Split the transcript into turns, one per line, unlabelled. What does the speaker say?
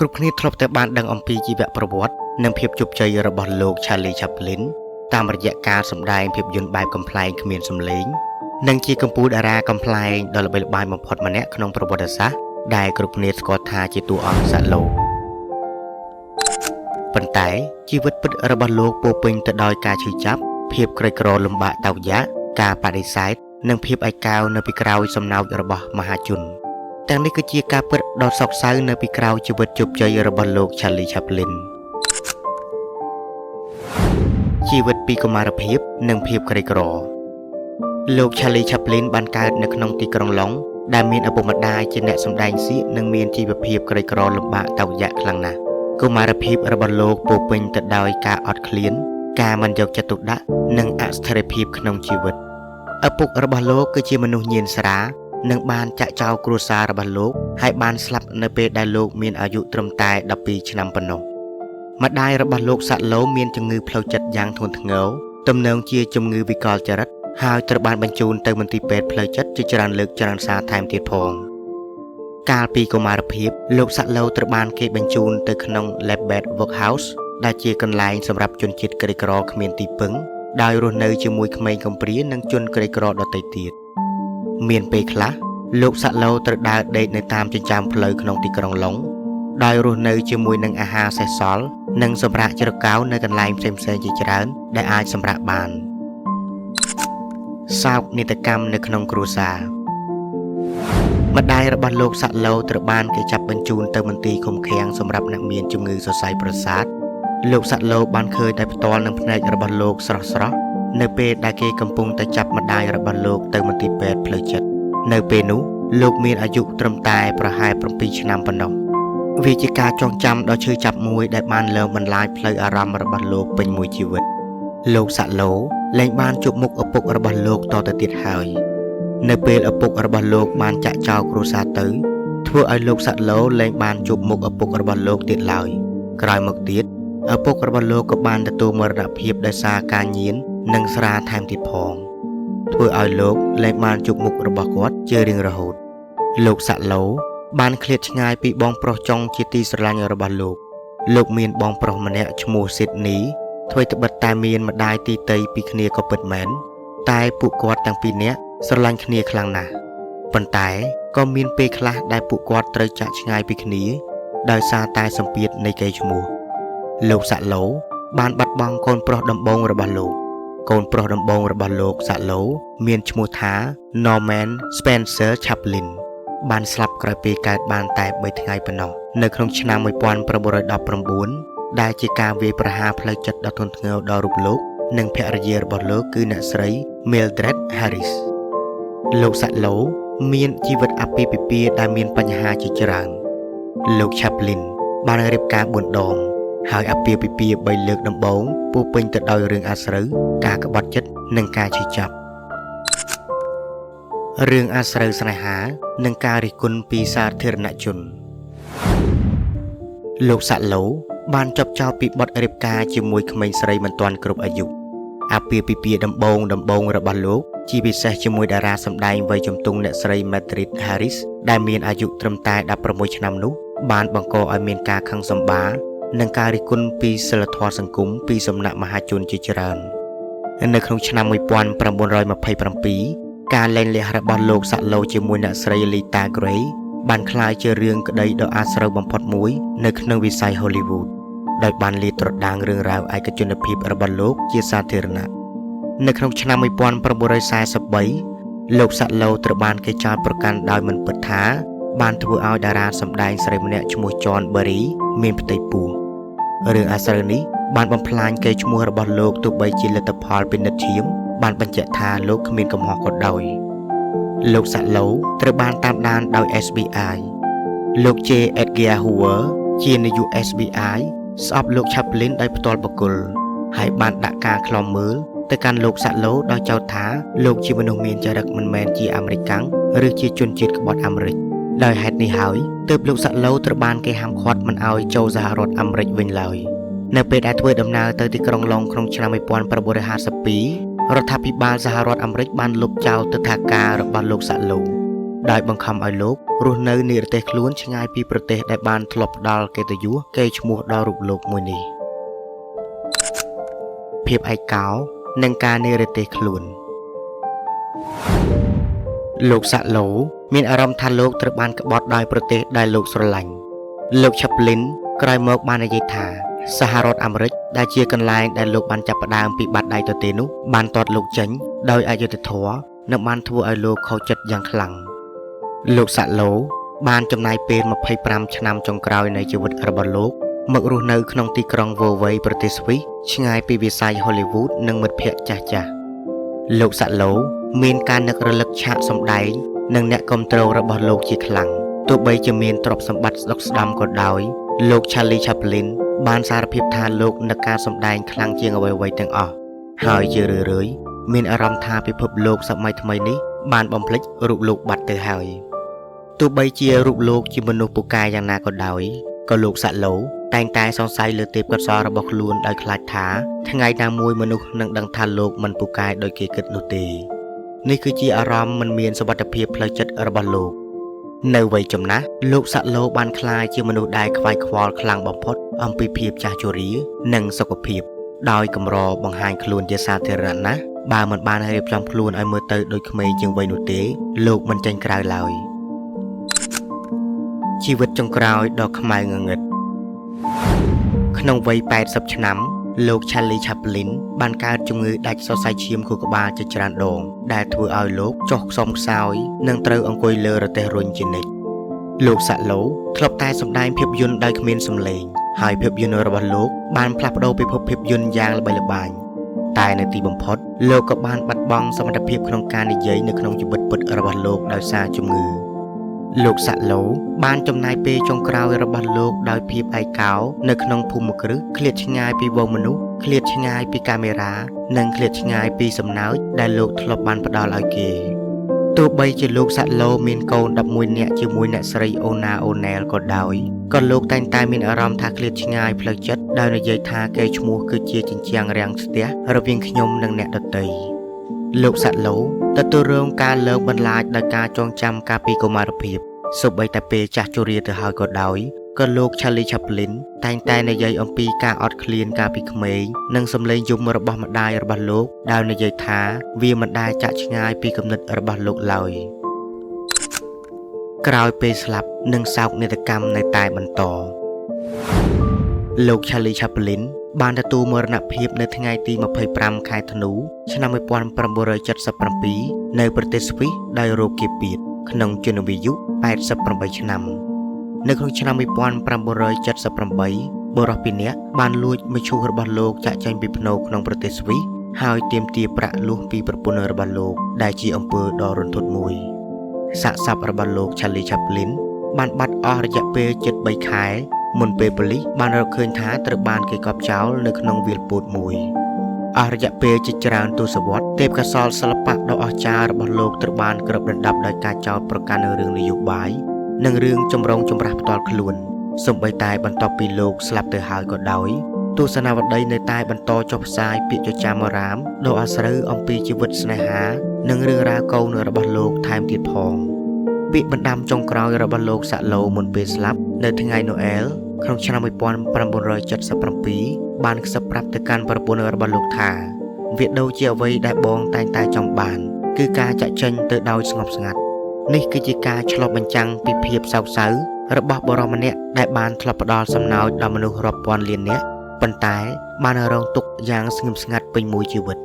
គ្រប់គ្នាធ្លាប់តែបានដឹងអំពីជីវប្រវត្តិនិងភាពជោគជ័យរបស់លោក Charlie Chaplin តាមរយៈការសម្ដែងភាពយន្តបែបកំប្លែងគ្មានសំឡេងនិងជាកម្ពុជាតារាកំប្លែងដ៏ល្បីល្បាញបំផុតម្នាក់ក្នុងប្រវត្តិសាស្ត្រដែលគ្រប់គ្នាស្គាល់ថាជាតួអង្គសាក់ឡូប៉ុន្តែជីវិតពិតរបស់លោកពោរពេញទៅដោយការឈឺចាប់ភាពក្រីក្រលំបាកតោកយ៉ាកការបដិសេធនិងភាពឯកោនៅពីក្រោយសំណោចរបស់មហាជនទាំងនេះគឺជាការពិតដ៏សោកសៅនៅពីក្រោយជីវិតជោគជ័យរបស់លោក Charlie Chaplin ជីវិតពីកុមារភាពនិងភាពក្រីក្រលោក Charlie Chaplin បានកើតនៅក្នុងទីក្រុងឡុងដែលមានឪពុកម្ដាយជាអ្នកសម្ដែងសៀកនិងមានជីវភាពក្រីក្រលំបាកតោកយ៉ាកខ្លាំងណាស់កុមារភាពរបស់លោកពោរពេញទៅដោយការអត់ឃ្លានការមិនយកចិត្តទុកដាក់និងអស្ថិរភាពក្នុងជីវិតឪពុករបស់លោកគឺជាមនុស្សញៀនស្រានិងបានចាក់ចោលគ្រួសាររបស់លោកហើយបានស្លាប់នៅពេលដែលលោកមានអាយុត្រឹមតែ12ឆ្នាំប៉ុណ្ណោះម្ដាយរបស់លោកសាក់ឡូមានជំងឺផ្លូវចិត្តយ៉ាងធ្ងន់ធ្ងរទំនងជាជំងឺវិកលចរិតហើយត្រូវបានបញ្ជូនទៅមន្ទីរពេទ្យផ្លូវចិត្តជាច្រើនលើកច្រើនសារថែមទៀតផងកាលពីកុមារភាពលោកសាក់ឡូត្រូវបានគេបញ្ជូនទៅក្នុង Lambeth Workhouse ដែលជាកន្លែងសម្រាប់ជនជាតិក្រីក្រគ្មានទីពឹងដោយរស់នៅជាមួយក្មេងកំព្រានិងជនក្រីក្រដទៃទៀតមានពេលខ្លះលោកសាក់ឡូត្រូវដើរដេកនៅតាមចិញ្ចើមផ្លូវក្នុងទីក្រុងឡុងដោយរស់នៅជាមួយនឹងអាហារសេសសល់និងសម្រាប់ជ្រកោនៅកន្លែងផ្សេងៗជាច្រើនដែលអាចសម្រាប់បានសោកនាដកម្មនៅក្នុងគ្រួសារម្ដាយរបស់លោកសាក់ឡូត្រូវបានគេចាប់បញ្ជូនទៅមន្ទីរឃុំឃាំងសម្រាប់អ្នកមានជំងឺសរសៃប្រសាទលោកសាក់ឡូបានឃើញតែផ្ទាល់នឹងភ្នែករបស់លោកស្រស់ៗនៅពេលដែលគេកំពុងតែចាប់ម្ដាយរបស់លោកទៅមន្ទីរពេទ្យផ្លូវចិត្តនៅពេលនោះលោកមានអាយុត្រឹមតែប្រហែល7ឆ្នាំប៉ុណ្ណោះវាជាការចងចាំដ៏ឈឺចាប់មួយដែលបានលើកបន្លាចផ្លូវអារម្មណ៍របស់លោកពេញមួយជីវិតលោកសាក់ឡូលែងបានជួបមុខឪពុករបស់លោកតទៅទៀតហើយនៅពេលឪពុករបស់លោកបានចាក់ចោលគ្រួសារទៅធ្វើឲ្យលោកសាក់ឡូលែងបានជួបមុខឪពុករបស់លោកទៀតឡើយក្រោយមកទៀតឪពុករបស់លោកក៏បានទទួលមរណភាពដោយសារការញៀននិងស្រាថែមទៀតផងធ្វើឲ្យលោកលែងបានជួបមុខរបស់គាត់ជារៀងរហូតលោកសាក់ឡូបានឃ្លាតឆ្ងាយពីបងប្រុសចុងជាទីស្រឡាញ់របស់លោកមានបងប្រុសម្នាក់ឈ្មោះ Sydney ធ្វើត្បិតតែមានម្ដាយទីតីពីគ្នាក៏ពិតមែនតែពួកគាត់ទាំងពីរនាក់ស្រឡាញ់គ្នាខ្លាំងណាស់ប៉ុន្តែក៏មានពេលខ្លះដែលពួកគាត់ត្រូវចាក់ឆ្ងាយពីគ្នាដោយសារតែសម្ពាធនៃកេរ្តិ៍ឈ្មោះលោកសាក់ឡូបានបាត់បង់កូនប្រុសដំបូងរបស់លោកកូនប្រុសដំបូងរបស់លោកសាក់ឡូមានឈ្មោះថា Norman Spencer Chaplin បានស្លាប់ក្រោយពេលកើតបានតែ3ថ្ងៃប៉ុណ្ណោះនៅក្នុងឆ្នាំ1919ដែលជាការវាយប្រហារផ្លូវចិត្តដ៏ធ្ងន់ធ្ងរដល់រូបលោកនិងភរិយារបស់លោកគឺអ្នកស្រី Mildred Harris លោកសាក់ឡូមានជីវិតអាពាហ៍ពិពាហ៍ដែលមានបញ្ហាជាច្រើនលោក Chaplin បានរៀបការ4ដងហើយអាពាហ៍ពិពាហ៍3លើកដំបូងពោរពេញទៅដោយរឿងអាស្រូវការក្បត់ចិត្តនិងការឈឺចាប់រឿងអាស្រូវស្នេហានិងការរិះគន់ពីសាធារណជនលោកសាក់ឡូបានចប់ចោលពីបទរៀបការជាមួយក្មេងស្រីមិនទាន់គ្រប់អាយុអាពាហ៍ពិពាហ៍ដំបូងរបស់លោកជាពិសេសជាមួយតារាសម្ដែងវ័យជំទង់អ្នកស្រី Mildred Harris ដែលមានអាយុត្រឹមតែ16ឆ្នាំនោះបានបង្កឲ្យមានការខឹងសម្បារនិងការរិះគន់ពីសីលធម៌សង្គមពីសំណាក់មហាជនជាច្រើននៅក្នុងឆ្នាំ1927ការលែងលះរបស់លោកសាក់ឡូជាមួយអ្នកស្រី Lita Grey បានក្លាយជារឿងក្តីដ៏អាស្រូវបំផុតមួយនៅក្នុងវិស័យ Hollywood ដោយបានលាតត្រដាងរឿងរ៉ាវឯកជនភាពរបស់លោកជាសាធារណៈនៅក្នុងឆ្នាំ1943លោកសាក់ឡូត្រូវបានគេចោទប្រកាន់ដោយមិនពិតថាបានធ្វើឲ្យតារាសម្ដែងស្រីម្នាក់ឈ្មោះ John Barry មានផ្ទៃពោះរឿងអាស្រូវនេះបានបំផ្លាញកេរ្តិ៍ឈ្មោះរបស់លោកទោះបីជាលទ្ធផលពិនិត្យឈាមបានបញ្ជាក់ថាលោកគ្មានកំហុសក៏ដោយលោកសាក់ឡូត្រូវបានតាមដានដោយ FBI លោក J. Edgar Hoover ជានាយក FBI ស្អប់លោក Chaplin ដោយផ្ទាល់បុគ្គលហើយបានដាក់ការឃ្លាំមើលទៅកាន់លោកសាក់ឡូដោយចោទថាលោកជាមនុស្សមានចរិតមិនមែនជាអាមេរិកាំងឬជាជនជាតិក្បត់អាមេរិកដោយហេតុនេះហើយទើបលោកសាក់ឡូត្រូវបានគេហាមឃាត់មិនឲ្យចូលសហរដ្ឋអាមេរិកវិញឡើយនៅពេលដែលធ្វើដំណើរទៅទីក្រុងឡុងក្នុងឆ្នាំ1952រដ្ឋាភិបាលសហរដ្ឋអាមេរិកបានលុបចោលទិដ្ឋាការរបស់លោកសាក់ឡូដោយបង្ខំឲ្យលោក រស់នៅនិរទេសខ្លួនឆ្ងាយពីប្រទេសដែលបានធ្លាប់ផ្ដល់កិត្តិយសកេរ្តិ៍ឈ្មោះដល់រូបលោកមួយនេះភាពឯកោនិងការនិរទេសខ្លួនលោកសាក់ឡូមានអារម្មណ៍ថាលោកត្រូវបានក្បត់ដោយប្រទេសដែលលោកស្រឡាញ់លោកឆាប់លីនក្រោយមកបាននិយាយថាសហរដ្ឋអាមេរិកដែលជាកន្លែងដែលលោកបានចាប់ផ្ដើមពីបាត់ដៃទទេនោះបានទាត់លោកចេញដោយអយុត្តិធម៌និងបានធ្វើឲ្យលោកខូចចិត្តយ៉ាងខ្លាំងលោកសាក់ឡូបានចំណាយពេល25ឆ្នាំចុងក្រោយនៃជីវិតរបស់លោកមករស់នៅក្នុងទីក្រុងវ៉ូវេប្រទេសស្វីសឆ្ងាយពីវិស័យហូលីវូដនិងមិត្តភ័ក្តិចាស់ៗលោកសាក់ឡូមានការនឹករលឹកឆាកសម្ដែងនិងអ្នកគាំទ្ររបស់លោកជាខ្លាំងទោះបីជាមានទ្រព្យសម្បត្តិស្ដុកស្ដម្ភក៏ដោយលោក Charlie Chaplin បានសារភាពថាលោកនឹកការសម្ដែងខ្លាំងជាងអ្វីៗទាំងអស់ហើយជារឿយៗមានអារម្មណ៍ថាពិភពលោកសម័យថ្មីនេះបានបំភ្លេចរូបលោកបាត់ទៅហើយទោះបីជារូបលោកជាមនុស្សពូកែយ៉ាងណាក៏ដោយក៏លោកសាក់ឡូតែងតែសង្ស័យលើទេពកោសល្យរបស់ខ្លួនដោយខ្លាចថាថ្ងៃណាមួយមនុស្សនឹងដឹងថាលោកមិនពូកែដោយគេគិតនោះទេនេះគឺជាអារម្មណ៍មិនមានសុវត្ថិភាពផ្លូវចិត្តរបស់លោកនៅវ័យចំណាស់លោកសាក់ឡូបានក្លាយជាមនុស្សដែលខ្វាយខ្វល់ខ្លាំងបំផុតអំពីភាពចាស់ជរានិងសុខភាពដោយកម្របង្ហាញខ្លួនជាសាធារណៈណាស់បើមិនបានរៀបចំខ្លួនឲ្យមើលទៅដូចក្មេងជាងវ័យនោះទេលោកមិនចេញក្រៅឡើយជីវិតចុងក្រោយដ៏ខ្មៅងងឹតក្នុងវ័យ80ឆ្នាំលោក Charlie Chaplin បានកើតជំងឺដាច់សរសៃឈាមខួរក្បាលជាច្រើនដងដែលធ្វើឲ្យលោកចុះខ្សោមខ្សោយនិងត្រូវអង្គុយលើរទេះរុញជានិច្ចលោកសាក់ឡូធ្លាប់តែសម្ដែងភាពយន្តដោយគ្មានសំឡេងហើយភាពយន្តរបស់លោកបានផ្លាស់ប្ដូរពិភពភាពយន្តយ៉ាងល្បីល្បាញតែនៅទីបំផុតលោកក៏បានបាត់បង់សមត្ថភាពក្នុងការនិយាយនៅក្នុងជីវិតពិតរបស់លោកដោយសារជំងឺលោកសាក់ឡូបានចំណាយពេលចុងក្រោយរបស់លោកដោយភាពឯកោនៅក្នុងភូមិគ្រឹះឃ្លាតឆ្ងាយពីវងមនុស្សឃ្លាតឆ្ងាយពីកាមេរ៉ានិងឃ្លាតឆ្ងាយពីសំណើចដែលលោកធ្លាប់បានផ្ដល់ឲ្យគេទោះបីជាលោកសាក់ឡូមានកូន11នាក់ជាមួយអ្នកស្រីអូណាអូណែលក៏ដោយក៏លោកតែងតែមានអារម្មណ៍ថាឃ្លាតឆ្ងាយផ្លូវចិត្តដោយនិយាយថាកេរ្តិ៍ឈ្មោះគឺជាជញ្ជាំងរាំងស្ទះរវាងខ្ញុំនិងអ្នកដទៃលោកសាក់ឡូទទួលរងការលើកបន្លាចដោយការចងចាំកាលពីកុមារភាពសូម្បីតែពេលចាស់ជរាទៅហើយក៏ដោយក៏លោក Charlie Chaplin តែងតែនិយាយអំពីការអត់ឃ្លានកាលពីក្មេងនិងសម្លេងយំរបស់ម្ដាយរបស់លោកដែលនិយាយថាវាមិនដែលចាក់ឆ្ងាយពីគំនិតរបស់លោកឡើយក្រោយពេលស្លាប់និងសោកនាដកម្មនៅតែបន្តលោក Charlie Chaplin បានទទួលមរណភាពនៅថ្ងៃទី25ខែធ្នូឆ្នាំ1977នៅប្រទេសស្វីសដោយរោគគាពៀតក្នុងជំនាយុ88ឆ្នាំនៅក្នុងឆ្នាំ1978បុរសពីរនាក់បានលួចមឈូសរបស់លោកចាក់ចេញពីភ្នូរក្នុងប្រទេសស្វីសហើយទាមទារប្រាក់លួសពីប្រពន្ធរបស់លោកដែលជាអំពើដ៏រន្ធត់មួយសាកសពរបស់លោក Charlie Chaplin បានបាត់អស់រយៈពេលជិត3ខែមុនពេលប៉ូលីសបានរកឃើញថាត្រូវបានគេកប់ចោលនៅក្នុងវាលពោតមួយអស់រយៈពេលជាច្រើនទសវត្សរ៍ទេពកោសល្យសិល្បៈដ៏អស្ចារ្យរបស់លោកត្រូវបានគ្របដណ្ដប់ដោយការចោទប្រកាន់នៅរឿងនយោបាយនិងរឿងចម្រូងចម្រាសផ្ទាល់ខ្លួនសូម្បីតែបន្ទាប់ពីលោកស្លាប់ទៅហើយក៏ដោយទស្សនាវដ្តីនៅតែបន្តចុះផ្សាយពាក្យចចាមអារាមដ៏អាស្រូវអំពីជីវិតស្នេហានិងរឿងរ៉ាវកូនរបស់លោកថែមទៀតផងពាក្យបណ្ដាំចុងក្រោយរបស់លោកសាក់ឡូមុនពេលស្លាប់នៅថ្ងៃណូអែលក្នុងឆ្នាំ1977បានខ្សឹបប្រាប់ទៅកាន់ប្រពន្ធរបស់លោកថាវាដូចជាអ្វីដែលបងតែងតែចង់បានគឺការចាក់ចេញទៅដោយស្ងប់ស្ងាត់នេះគឺជាការឆ្លុះបញ្ចាំងពីភាពសោកសៅរបស់បុរសម្នាក់ដែលបានធ្លាប់ផ្ដល់សំណោចដល់មនុស្សរាប់ពាន់លាននាក់ប៉ុន្តែបានរងទុក្ខយ៉ាងស្ងៀមស្ងាត់ពេញមួយជីវិត